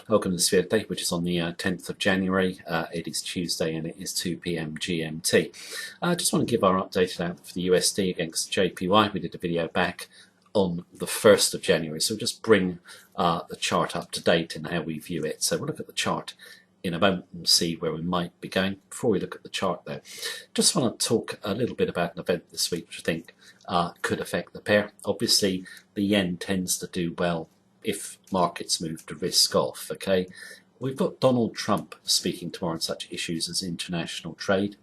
Welcome to Sphere Day, which is on the 10th of January. It is Tuesday and it is 2 p.m. GMT. I just want to give our updated out for the USD against JPY. We did a video back on the 1st of January, so we'll just bring the chart up to date and how we view it. So we'll look at the chart in a moment and see where we might be going. Before we look at the chart though, just want to talk a little bit about an event this week which I think could affect the pair. Obviously the yen tends to do well if markets move to risk off. Okay, we've got Donald Trump speaking tomorrow on such issues as international trade.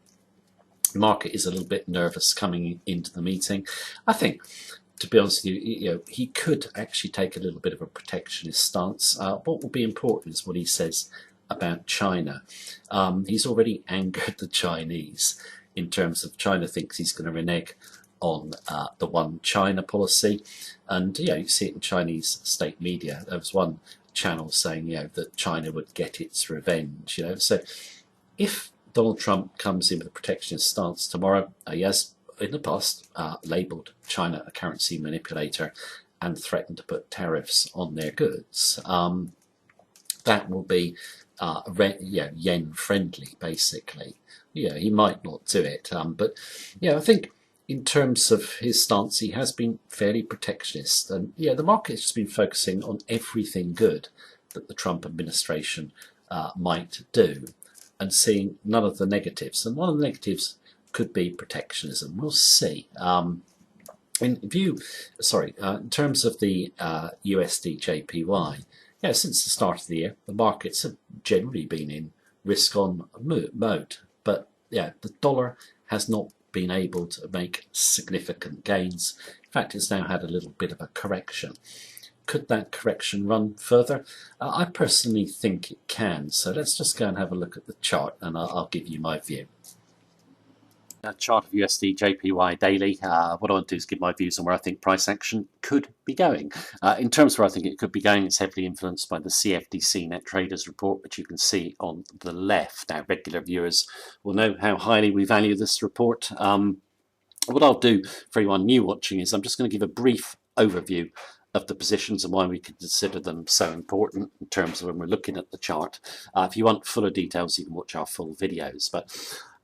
The market is a little bit nervous coming into the meeting. I think, to be honest with you, he could actually take a little bit of a protectionist stance. What will be important is what he says about China. He's already angered the Chinese in terms of China thinks he's going to renege on the one China policy, and you see it in Chinese state media. There was one channel saying that China would get its revenge. So if Donald Trump comes in with a protectionist stance tomorrow, he has in the past labelled China a currency manipulator and threatened to put tariffs on their goods. That will be yen friendly, basically. He might not do it, but I think in terms of his stance, he has been fairly protectionist, and the market's just been focusing on everything good that the Trump administration might do, and seeing none of the negatives. And one of the negatives could be protectionism. We'll see. In terms of the USD JPY, since the start of the year, the markets have generally been in risk-on mode, but the dollar has not been able to make significant gains. In fact, it's now had a little bit of a correction. Could that correction run further? I personally think it can. So let's just go and have a look at the chart, and I'll give you my view. Chart of USD JPY daily. What I want to do is give my views on where I think price action could be going. In terms of where I think it could be going, it's heavily influenced by the CFTC Net Traders report, which you can see on the left. Now, regular viewers will know how highly we value this report. What I'll do for anyone new watching is I'm just going to give a brief overview of the positions and why we can consider them so important in terms of when we're looking at the chart. If you want fuller details, you can watch our full videos. But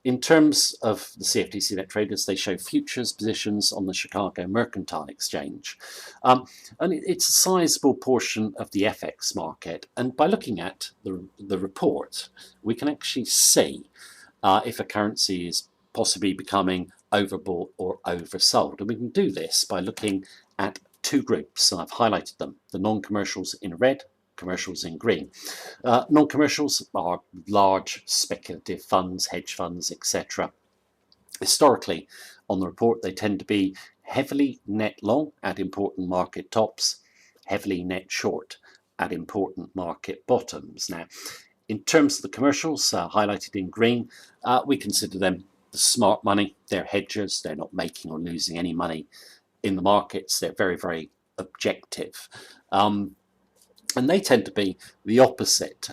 in terms of the CFTC Net Traders, they show futures positions on the Chicago Mercantile Exchange. And it's a sizable portion of the FX market. And by looking at the report, we can actually see if a currency is possibly becoming overbought or oversold. And we can do this by looking at two groups. I've highlighted them, the non-commercials in red, commercials in green. Non-commercials are large speculative funds, hedge funds, etc. Historically, on the report, they tend to be heavily net long at important market tops, heavily net short at important market bottoms. Now, in terms of the commercials highlighted in green, we consider them the smart money. They're hedgers. They're not making or losing any money in the markets. They're very, very objective. And they tend to be the opposite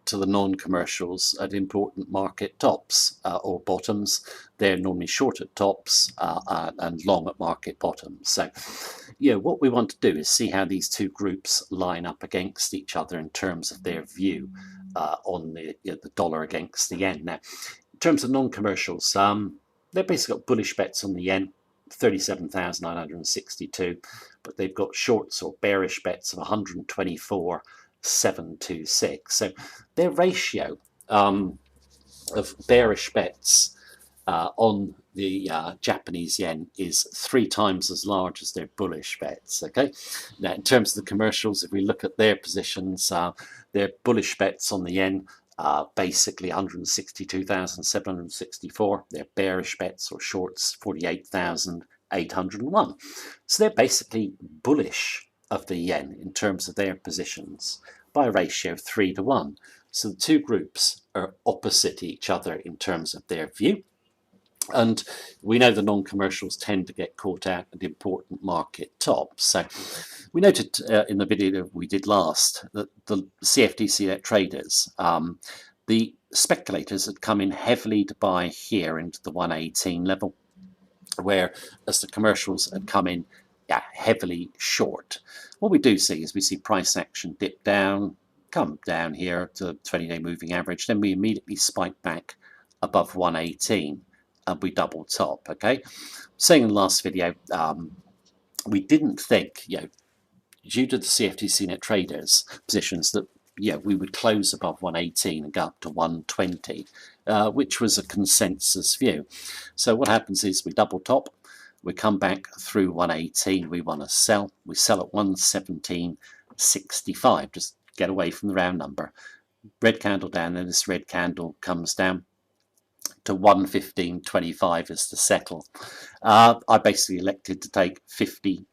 to the non-commercials at important market tops or bottoms. They're normally short at tops and long at market bottoms. So, what we want to do is see how these two groups line up against each other in terms of their view on the dollar against the yen. Now, in terms of non-commercials, they've basically got bullish bets on the yen, 37,962, but they've got shorts or bearish bets of 124,726. So their ratio of bearish bets on the Japanese yen is 3 times as large as their bullish bets. Okay, now in terms of the commercials, if we look at their positions, their bullish bets on the yen basically 162,764. Their bearish bets or shorts 48,801. So they're basically bullish of the yen in terms of their positions by a ratio of 3 to 1. So the two groups are opposite each other in terms of their view. And we know the non-commercials tend to get caught out at important market tops. So we noted in the video that we did last that the CFTC Net Traders, the speculators had come in heavily to buy here into the 118 level, whereas the commercials had come in heavily short. What we do see is we see price action dip down, come down here to the 20-day moving average, then we immediately spike back above 118 and we double top. Okay, saying in the last video, we didn't think, due to the CFTC net traders positions, that we would close above 118 and go up to 120, which was a consensus view. So what happens is we double top, we come back through 118, we want to sell, we sell at 117.65, just get away from the round number. Red candle down, then this red candle comes down to 115.25 as to settle. I basically elected to take 50%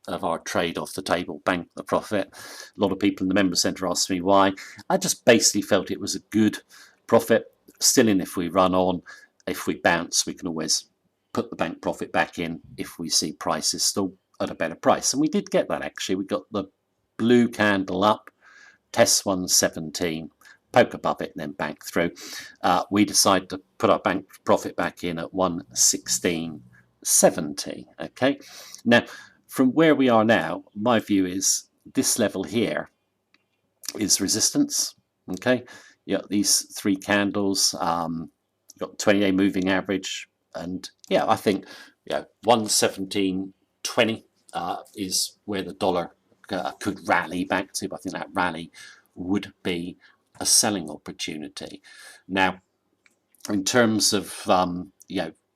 of our trade off the table, bank the profit. A lot of people in the member centre asked me why. I just basically felt it was a good profit. Still in if we run on. If we bounce, we can always put the bank profit back in if we see prices still at a better price. And we did get that actually. We got the blue candle up, test 117, poke above it and then back through. We decided to put our bank profit back in at 116.70. Okay, now from where we are now, my view is this level here is resistance. Okay, these three candles, got 20-day moving average, and I think 117.20 is where the dollar could rally back to. But I think that rally would be a selling opportunity. Now, in terms of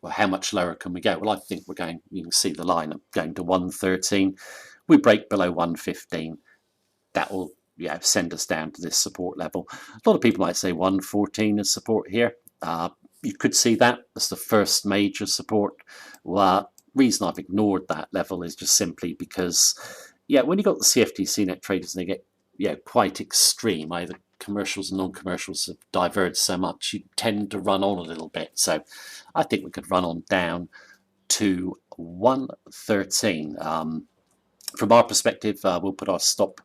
well, how much lower can we go? Well, I think we're going, you can see the line of going to 113. We break below 115. That will send us down to this support level. A lot of people might say 114 is support here. You could see that as the first major support. Well, reason I've ignored that level is just simply because, when you got the CFTC net traders and they get quite extreme, either commercials and non-commercials have diverged so much, you tend to run on a little bit. So I think we could run on down to 113. From our perspective, we'll put our stop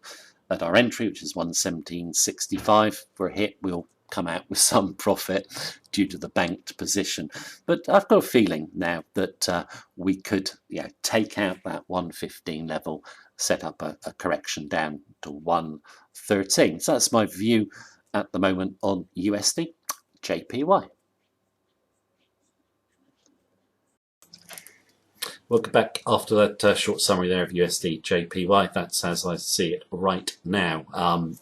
at our entry, which is 117.65. If we're hit, we'll come out with some profit due to the banked position. But I've got a feeling now that we could take out that 115 level, set up a correction down to 113. So that's my view at the moment on USD JPY. Welcome back after that short summary there of USD JPY. That's as I see it right now.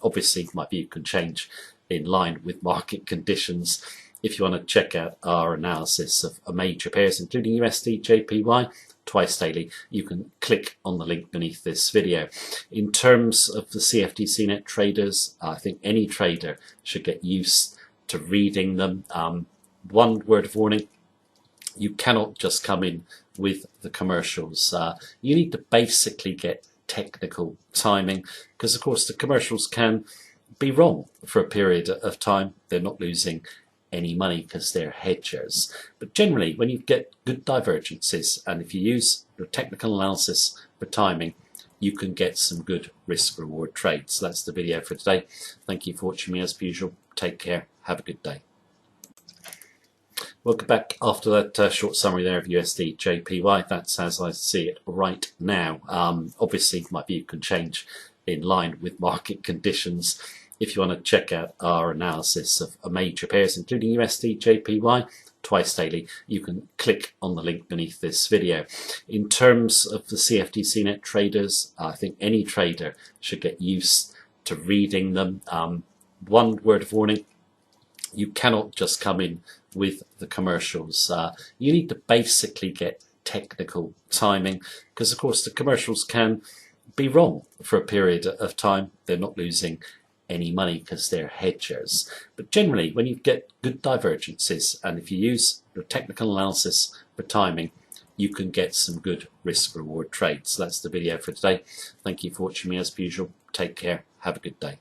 Obviously, my view can change in line with market conditions. If you want to check out our analysis of major pairs, including USD JPY, twice daily, you can click on the link beneath this video. In terms of the CFTC net traders, I think any trader should get used to reading them. One word of warning: you cannot just come in with the commercials. You need to basically get technical timing, because of course the commercials can be wrong for a period of time. They're not losing any money because they're hedgers. But generally, when you get good divergences, and if you use your technical analysis for timing, you can get some good risk reward trades. So that's the video for today. Thank you for watching me as usual. Take care. Have a good day. Welcome back after that short summary there of USD JPY. That's as I see it right now. Obviously, my view can change in line with market conditions. If you want to check out our analysis of major pairs, including USD JPY, twice daily, you can click on the link beneath this video. In terms of the CFTC net traders, I think any trader should get used to reading them. One word of warning: you cannot just come in with the commercials. You need to basically get technical timing, because of course the commercials can be wrong for a period of time. They're not losing any money because they're hedgers. But generally, when you get good divergences, and if you use your technical analysis for timing, you can get some good risk reward trades. So that's the video for today. Thank you for watching me as usual. Take care. Have a good day.